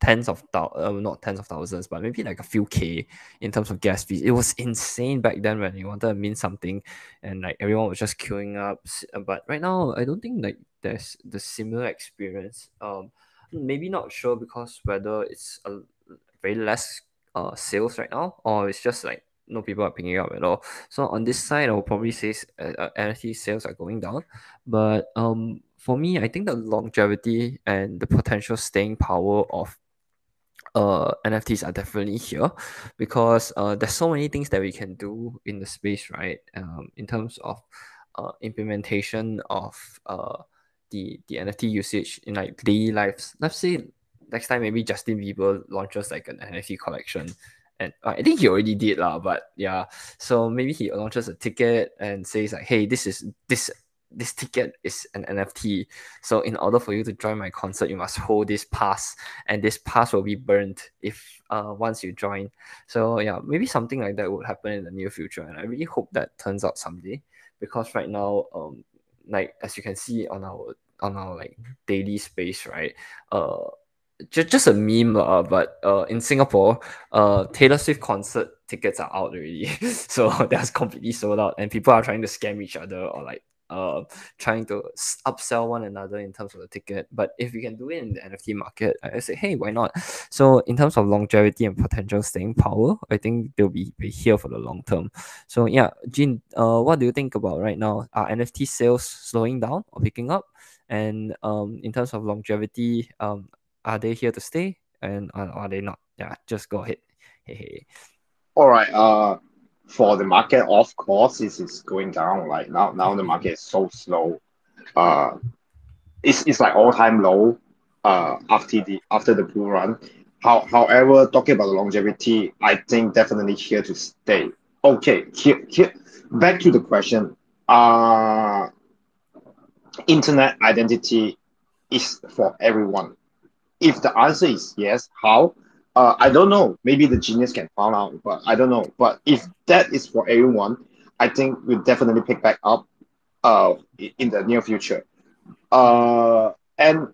not tens of thousands, but maybe like a few K in terms of gas fees. It was insane back then when you wanted to mint something, and like everyone was just queuing up. But right now, I don't think like there's the similar experience. Maybe not sure because whether it's a very less sales right now, or it's just like no people are picking it up at all. So on this side, I will probably say NFT sales are going down, but for me, I think the longevity and the potential staying power of NFTs are definitely here, because there's so many things that we can do in the space, right? In terms of implementation of the NFT usage in like daily lives. Let's say next time maybe Justin Bieber launches like an NFT collection, and I think he already did lah. But yeah, so maybe he launches a ticket and says like, hey, this ticket is an NFT. So in order for you to join my concert, you must hold this pass, and this pass will be burned if once you join. So yeah, maybe something like that would happen in the near future, and I really hope that turns out someday. Because right now, like as you can see on our like daily space, right? Just a meme, but in Singapore, Taylor Swift concert tickets are out already, so that's completely sold out, and people are trying to scam each other or like trying to upsell one another in terms of the ticket. But if we can do it in the NFT market, I say, hey, why not? So in terms of longevity and potential staying power, I think they'll be here for the long term. So yeah, Jean, what do you think about right now? Are NFT sales slowing down or picking up? And in terms of longevity, are they here to stay, and are they not? Yeah, just go ahead. Hey, hey. All right. For the market, of course, it is going down. Like now the market is so slow. Uh, it's like all time low. After the bull run. However, talking about the longevity, I think definitely here to stay. Okay, here back to the question. Internet identity is for everyone. If the answer is yes, how? I don't know. Maybe the genius can find out, but I don't know. But if that is for everyone, I think we'll definitely pick back up in the near future. Uh, and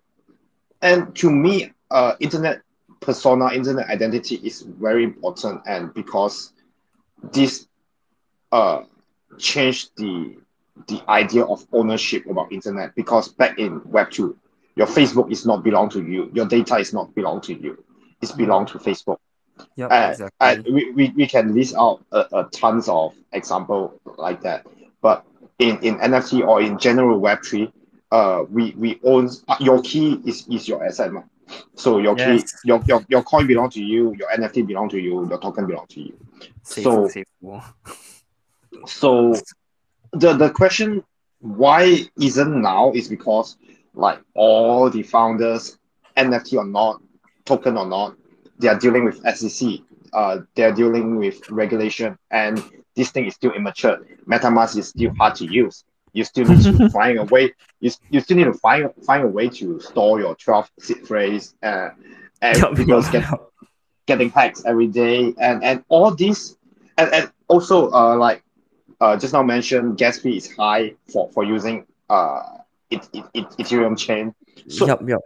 and to me, internet persona, internet identity is very important, and because this uh changed the idea of ownership about internet. Because back in Web 2, your Facebook is not belong to you, your data is not belong to you, it's belong to Facebook. Yep, exactly. We can list out a tons of example like that. But in NFT or in general Web3, we own your key is your asset. So your Yes. key, your coin belong to you, your NFT belong to you, your token belong to you. Safe, So safe. so the question why isn't now is because like all the founders, NFT or not, token or not, they are dealing with SEC. They're dealing with regulation, and this thing is still immature. MetaMask is still hard to use. You still need to find a way. You still need to find a way to store your 12 seed phrase. And Yup, people yup, yup. getting hacked every day, and all this, and also just now mentioned gas fee is high for using Ethereum chain. So Yup, yup.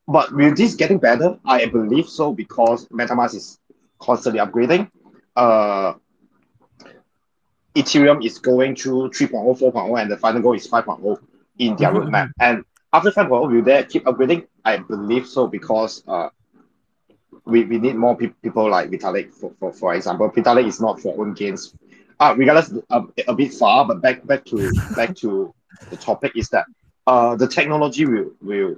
but with this getting better, I believe so because MetaMask is constantly upgrading. Ethereum is going through 3.0, 4.0, and the final goal is 5.0 in their roadmap. And after 5.0, will they keep upgrading? I believe so, because we need more people like Vitalik, for example. Vitalik is not for own gains. Regardless, a bit far, but back to the topic is that the technology will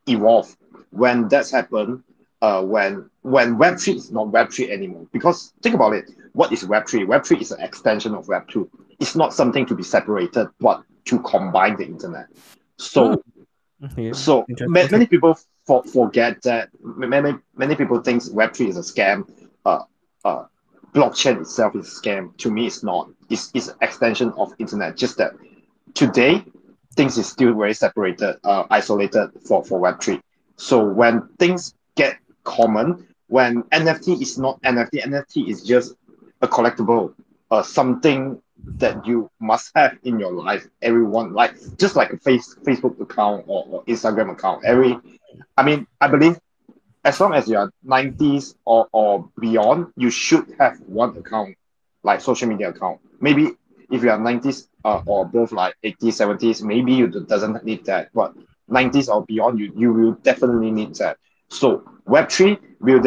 evolve. When that's happened, when Web3 is not Web3 anymore. Because think about it, what is Web3? Web3 is an extension of Web2. It's not something to be separated, but to combine the internet. So many people forget that. Many people think Web3 is a scam. Blockchain itself is a scam. To me, it's not. It's an extension of internet. Just that today things is still very separated, isolated for Web3. So when things get common, when NFT is not NFT is just a collectible, something that you must have in your life. Everyone, like just like a Facebook account or Instagram account. I believe as long as you are 90s or beyond, you should have one account, like social media account. Maybe if you are 90s or both like 80s, 70s, maybe you doesn't need that. But 90s or beyond, you will definitely need that. So Web3, will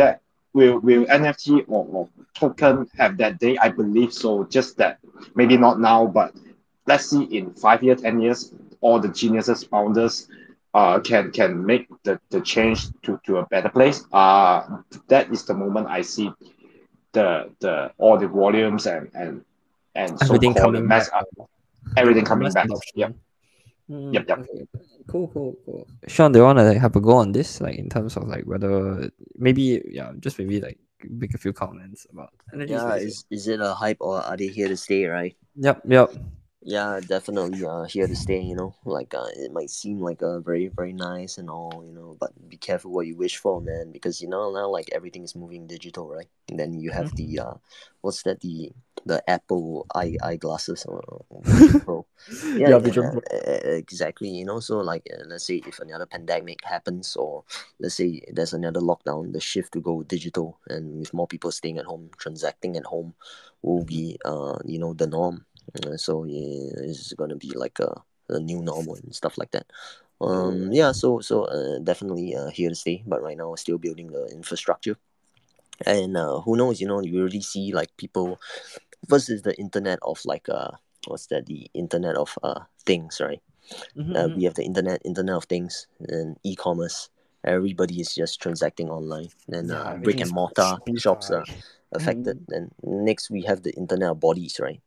NFT or token have that day? I believe so. Just that maybe not now, but let's see in 5 years, 10 years, all the geniuses, founders can make the change to a better place. That is the moment I see the all the volumes and everything so-called coming mass back. everything The coming mass back. adoption. Yep. Yep. Okay. Cool. Sean, do you want to like have a go on this, like in terms of like whether maybe like make a few comments about energy Yeah, spaces? is it a hype or are they here to stay, right? Yep. Yeah, definitely here to stay, like it might seem like very very nice and all, but be careful what you wish for, man, because now like everything is moving digital, right? And then you have the what's that, the Apple eyeglasses or Vision Pro. Yeah, Vision Pro. exactly, so like let's say if another pandemic happens, or let's say there's another lockdown, the shift to go digital and with more people staying at home, transacting at home will be the norm. So yeah, it's gonna be like a new normal and stuff like that. So definitely here to stay. But right now, we're still building the infrastructure, and who knows? You really see like people. First is the internet of like what's that? The internet of things, right? We have the internet of things, and e-commerce. Everybody is just transacting online, and brick and mortar shops are affected. And next we have the internet of bodies, right?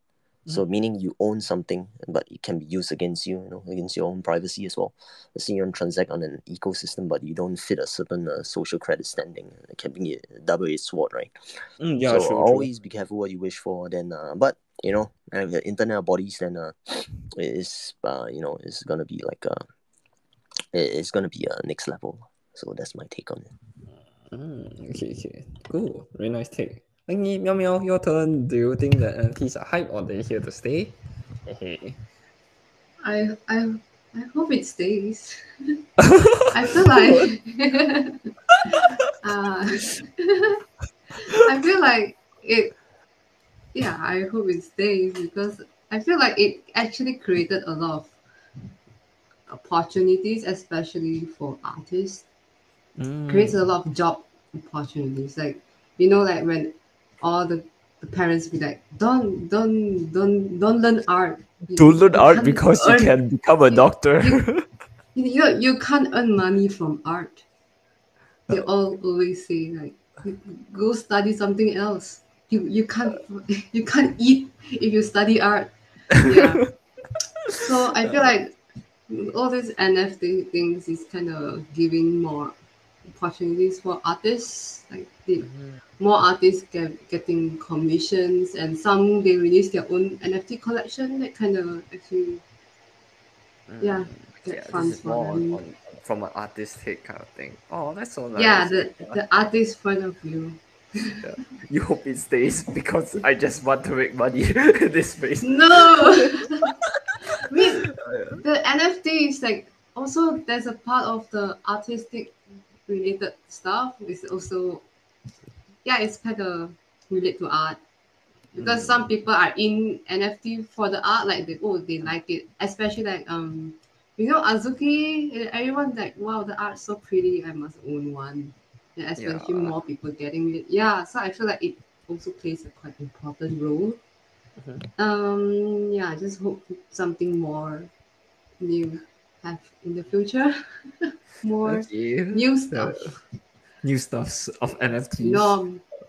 So meaning you own something, but it can be used against you, against your own privacy as well. Let's say you want to transact on an ecosystem, but you don't fit a certain social credit standing. It can be a double-edged sword, right? So True. always be careful what you wish for. Then, but the internet of bodies, then it's gonna be like it's gonna be a next level. So that's my take on it. Okay. Cool. Very nice take. Meow Meow, your turn. Do you think that NFTs are hype or they here to stay? Hey. I hope it stays. I feel like I feel like it. Yeah, I hope it stays because I feel like it actually created a lot of opportunities, especially for artists. Creates a lot of job opportunities. Like like when all the parents be like, don't learn art. Don't learn You art can't because you earn. can become a doctor. You can't earn money from art. They all always say like, go study something else. You can't you can't eat if you study art. Yeah. So I feel like all these NFT things is kind of giving more opportunities for artists. Like more artists getting commissions, and some they release their own NFT collection. That kind of actually, Yeah, get this funds is for more them. on from an artistic kind of thing. Oh, that's so Yeah, nice. the artist point of view. Yeah. You hope it stays because I just want to make money in this space. No, I mean the NFT is like also there's a part of the artistic related stuff. It's also it's kind of relate to art. because some people are in NFT for the art, like they like it, especially like Azuki. Everyone like, wow, the art's so pretty. I must own one. And especially Yeah. more people getting it. Yeah, so I feel like it also plays a quite important role. Yeah, I just hope something more new have in the future. More Okay. new stuff. New stuffs of NFTs.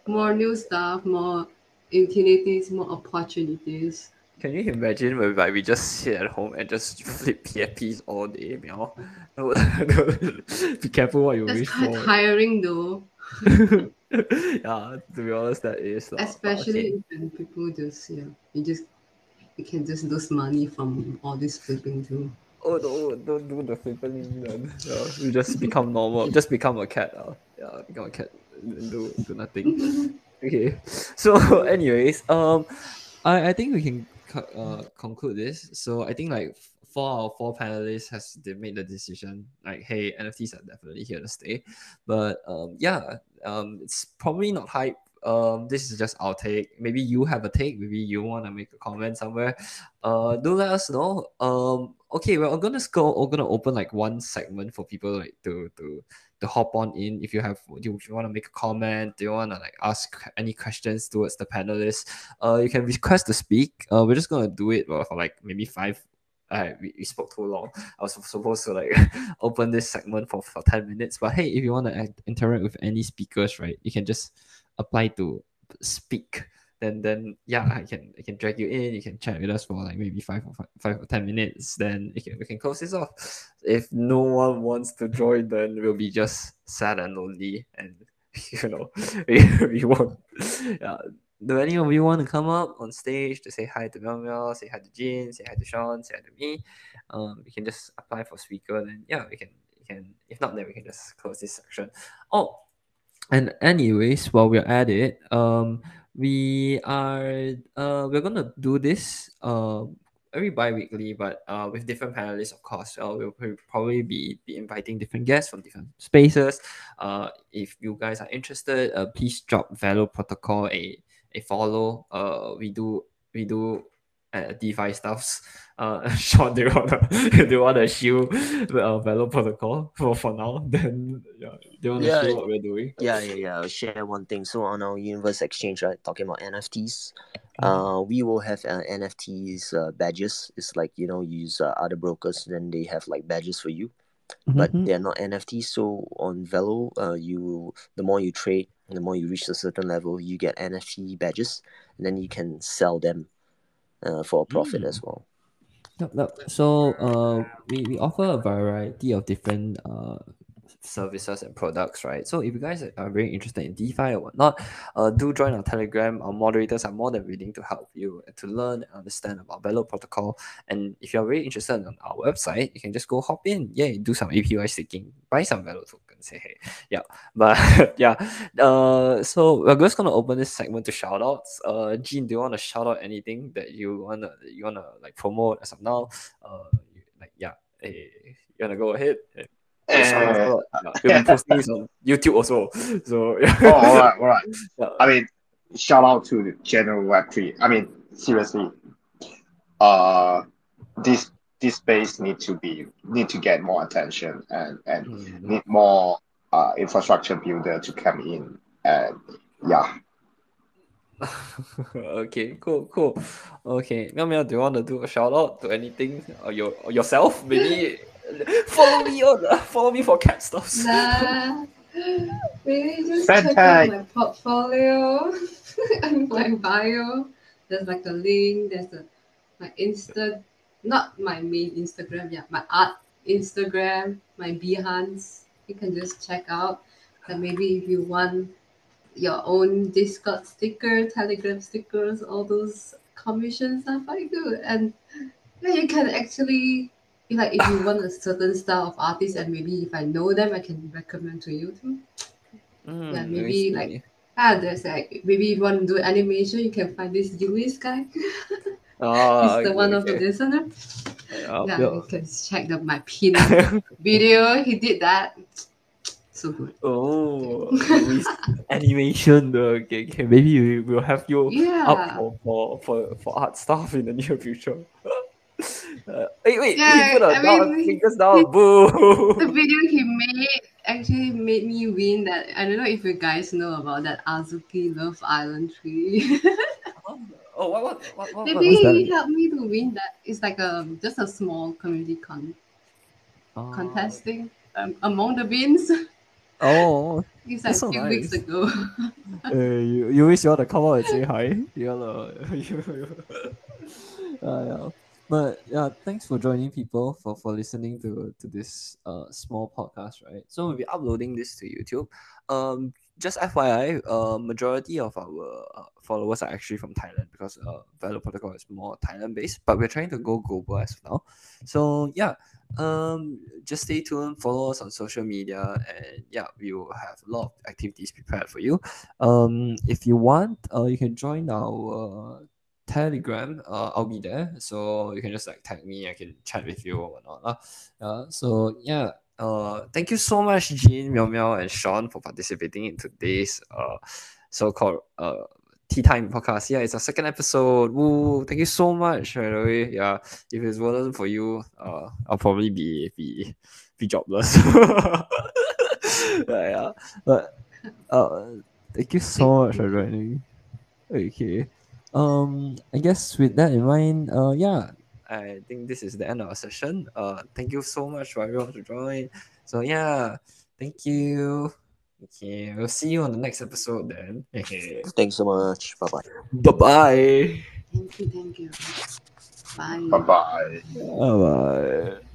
More new stuff, more infinities, more opportunities. Can you imagine whereby we just sit at home and just flip PFPs all day, meow? Be careful what you That's wish quite for. tiring though. Yeah, to be honest, that is. But okay. Especially when people just you can just lose money from all this flipping too. Oh no, don't do the flipping then. Yeah, you just become normal. Just become a cat. Yeah, become a cat and do nothing. Okay. So, anyways, I think we can conclude this. So I think like four out of four panelists they made the decision like, hey, NFTs are definitely here to stay. But yeah, it's probably not hype. This is just our take. Maybe you have a take. Maybe you want to make a comment somewhere. Do let us know. Okay, we're gonna go. We're gonna open like one segment for people like to hop on in. If you want to make a comment, do you want to like ask any questions towards the panelists, you can request to speak. We're just gonna do it for like maybe five. We spoke too long. I was supposed to like open this segment for 10 minutes, but hey, if you want to interact with any speakers, right, you can just apply to speak. Then yeah, I can drag you in. You can chat with us for like maybe 5 or 10 minutes. Then we can close this off. If no one wants to join, then we'll be just sad and lonely, and we won't. Yeah. Do any of you want to come up on stage to say hi to Mel Mel, say hi to Jin, say hi to Sean, say hi to me? We can just apply for speaker. Then yeah, we can. If not, then we can just close this section. Oh, and anyways, while we're at it, we're gonna do this every bi-weekly, but with different panelists, of course. We'll probably be inviting different guests from different spaces. If you guys are interested, please drop Velo Protocol a follow. We do DeFi stuffs. Sean, do you wanna shield Velo Protocol for now? Then yeah, do you wanna Yeah, shield what we're doing? yeah. I'll share one thing. So on our Universe Exchange, right, talking about NFTs, we will have NFTs badges. It's like you use other brokers, then they have like badges for you, but they're not NFTs. So on Velo, the more you trade, the more you reach a certain level, you get NFT badges, and then you can sell them for a profit as well. Yep. So we offer a variety of different services and products, right? So if you guys are very interested in DeFi or whatnot, do join our Telegram. Our moderators are more than willing to help you to learn and understand about Velo protocol. And if you're very interested on our website, you can just go hop in, do some APY staking, buy some Velo tokens. Say hey, yeah. But yeah, so we're just gonna open this segment to shout outs. Jean, do you want to shout out anything that you wanna like promote as of now? You wanna go ahead? Shout Uh, out. Yeah. We'll be posting this on YouTube also. So yeah. oh, all right. Yeah. I mean, shout out to the general Web3. I mean, seriously, uh, this space need to get more attention and need more infrastructure builder to come in, and yeah. Okay, cool. Okay, Meow, do you want to do a shout out to anything or yourself? Maybe follow me for cat stuffs. Nah, maybe just Fan check out tag. my portfolio and my bio. There's like a link. There's my not my main Instagram. Yeah, my art Instagram, my Behance. You can just check out. And maybe if you want your own Discord sticker, Telegram stickers, all those commissions are quite good. And yeah, you can actually if you want a certain style of artist and maybe if I know them I can recommend to you too. Yeah, maybe like there's like maybe if you want to do animation you can find this Ulyss guy. He's the one of the listener. Yeah, you can check my pin video. He did that. So good. Oh, Louis animation. Okay, maybe we will have you Yeah. up for art stuff in the near future. Wait, he Yeah, put a I down, mean, fingers down. Boo. the video he made actually made me win that. I don't know if you guys know about that Azuki Love Island tree. Oh, Maybe what's he that? helped me to win that. It's like just a small community Uh, contest thing among the beans. oh, It's like that's a so few weeks nice. ago. You wish you want to come out and say hi. Yeah, yeah. But yeah, thanks for joining people for listening to this small podcast, right? So we'll be uploading this to YouTube. Just FYI, majority of our followers are actually from Thailand because Velo Protocol is more Thailand based, but we're trying to go global as of now. So yeah, just stay tuned, follow us on social media, and yeah, we will have a lot of activities prepared for you. If you want, you can join our Telegram. I'll be there, so you can just like tag me. I can chat with you or whatnot. So yeah. Thank you so much, Jean, Meow Meow, and Sean for participating in today's so-called tea time podcast. Yeah, it's our second episode. Woo! Thank you so much. By the way, yeah, if it wasn't for you, I'll probably be jobless. Yeah, but thank you so much for joining. Okay. I guess with that in mind, yeah, I think this is the end of our session. Thank you so much for everyone to join. So yeah, thank you. Okay, we'll see you on the next episode then. Okay. Thanks so much. Bye bye. Bye bye. Thank you. Bye. Bye bye. Bye bye.